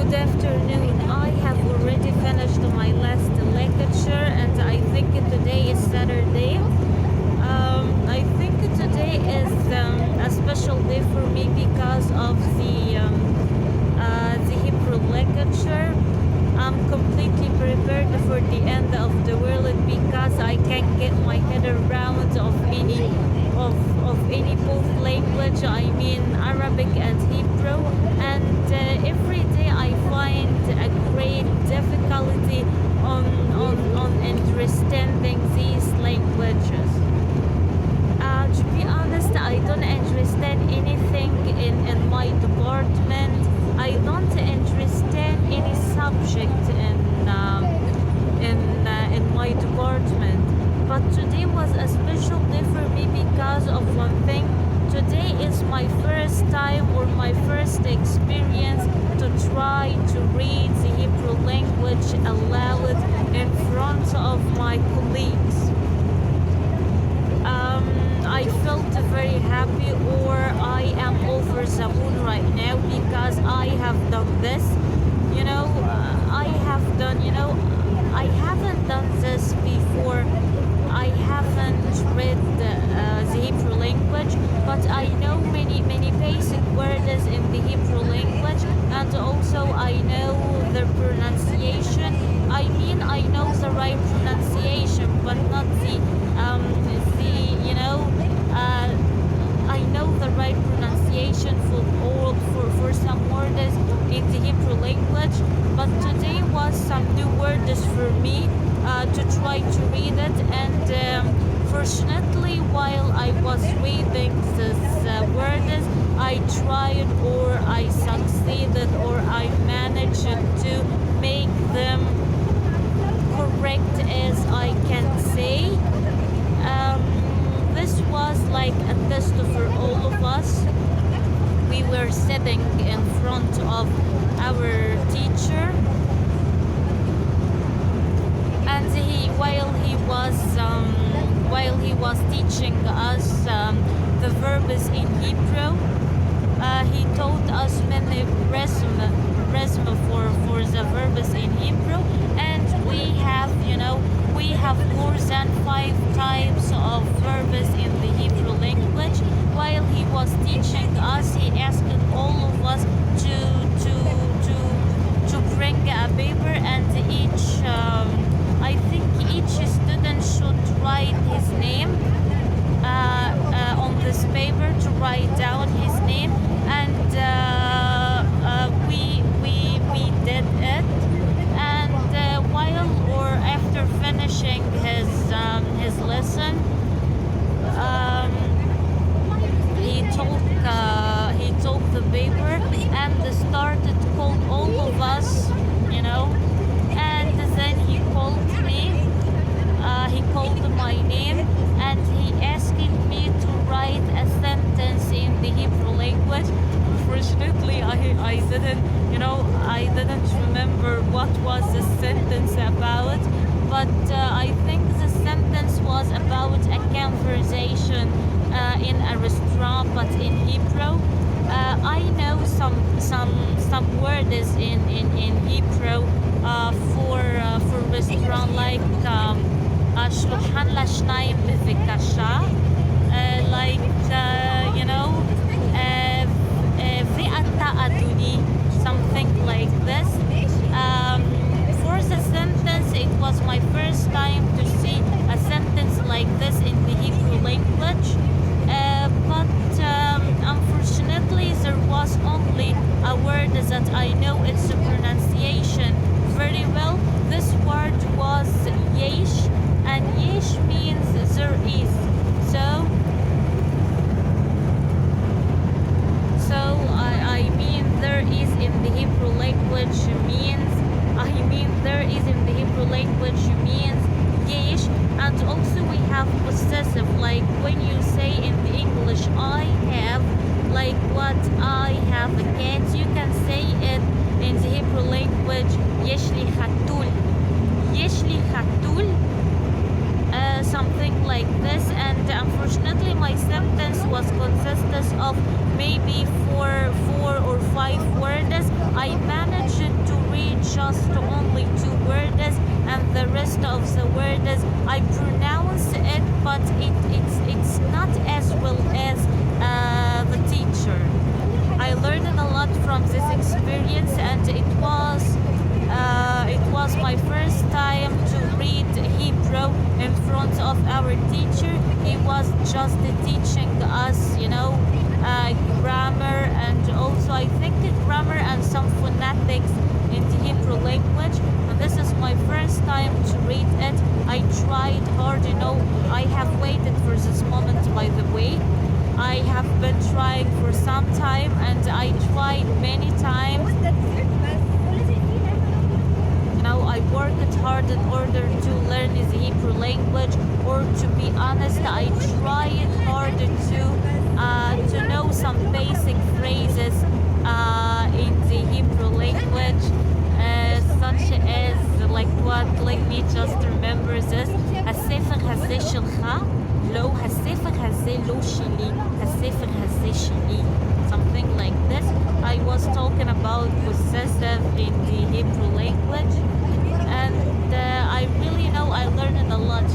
Good afternoon. I have already finished my last lecture, and I think today is Saturday. I think today is a special day for me because of the Hebrew lecture. I'm completely prepared for the end of the world because I can get my head around of any both language. I mean Arabic and Hebrew, and every day I find a great difficulty on understanding these languages. To be honest, I don't understand anything in my department. I don't understand any subject in my department. But today was a special day for me because of one thing. Today is my first time or my first experience to try to read the Hebrew language aloud in front of my colleagues. I felt very happy, or I am over the moon right now because I have done this. I haven't done this before. I haven't read the Hebrew language, but I know many basic words in the Hebrew language, and also I know the pronunciation. I mean, I know the right pronunciation, but not I know the right pronunciation for some words in the Hebrew language, but today was some new words for me to try to read it, and fortunately while I was reading these words, I tried, or I succeeded, or I managed to make them correct as I can say. This was like a test for all of us. We were sitting in front of our teacher, and while he was teaching us the verbs in Hebrew, he taught us many resm for the verbs in Hebrew, and we have more than 5 types of verbs in the Hebrew language. While he was teaching us, he asked all of us to bring a paper, and I think each student should write his name on this paper, to write down his name, and we did it. And while or after finishing his lesson, he took the paper and started to call all of us, and then he called me. He called my name, and he asking me to write a sentence in the Hebrew language. Unfortunately, I didn't remember what was the sentence about, but I think the sentence was about a conversation in a restaurant, but in Hebrew. I know some words in Hebrew for restaurant, like shulchan lashnayim b'vikasha, like ve'ata aduni, something like this. For the sentence, it was my first time to see a sentence like this in the Hebrew language, but unfortunately there was only a word that I know its pronunciation very well. This word was yesh, and yesh means there is. So I mean there is in the Hebrew language means yesh, and also we have possessive, like when you say in the English I have, like what I have a cat, you can say it in the Hebrew language yesh li khatul, something like this. And unfortunately my sentence was consisted of maybe four or five words. I managed but it's not as well as the teacher. I learned a lot from this experience, and it was my first time to read Hebrew in front of our teacher. He was just teaching us, grammar, and also I think grammar and some phonetics in the Hebrew language. And this is my first time to read it. I tried hard, I have waited for this moment, by the way. I have been trying for some time, and I tried many times. I worked hard in order to learn the Hebrew language, or to be honest, I tried hard to know some basic phrases in the Hebrew language, such as like what. Let me just remember this. הספר הזה שלך, לא, הספר הזה לא שלי, הספר הזה שלי. Something like this. I was talking about possessive in the Hebrew language, and I really I learned a lot.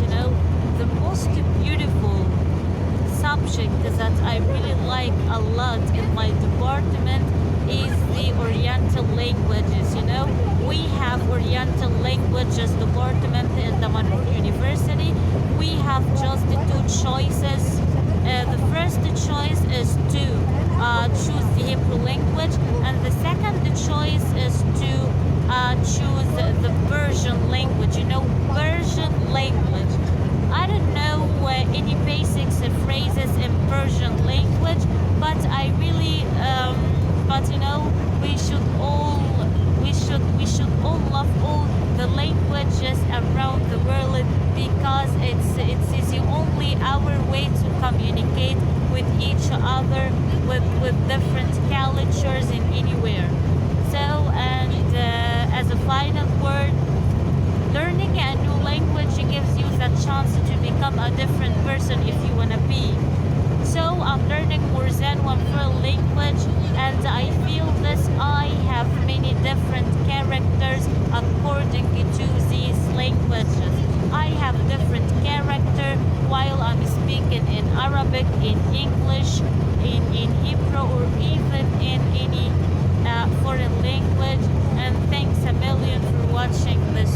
The most beautiful subject that I really like a lot in my department is the Oriental languages. We have Oriental languages department in the Manhoor University. We have just two choices. The first choice is to choose the Hebrew language, and the second choice is to choose the Persian language. Persian language. I don't know any basics and phrases in Persian language, but I really, we should all love all the languages around the world, because it's the only our way to communicate with each other, with different cultures in anywhere. So, and as a final word, learning a new language gives you the chance to become a different person if you want to be. So I'm learning more than one foreign language, and I feel this I have many different characters according to these languages. I have different character while I'm speaking in Arabic, in English, in Hebrew, or even in any foreign language. And thanks a million for watching this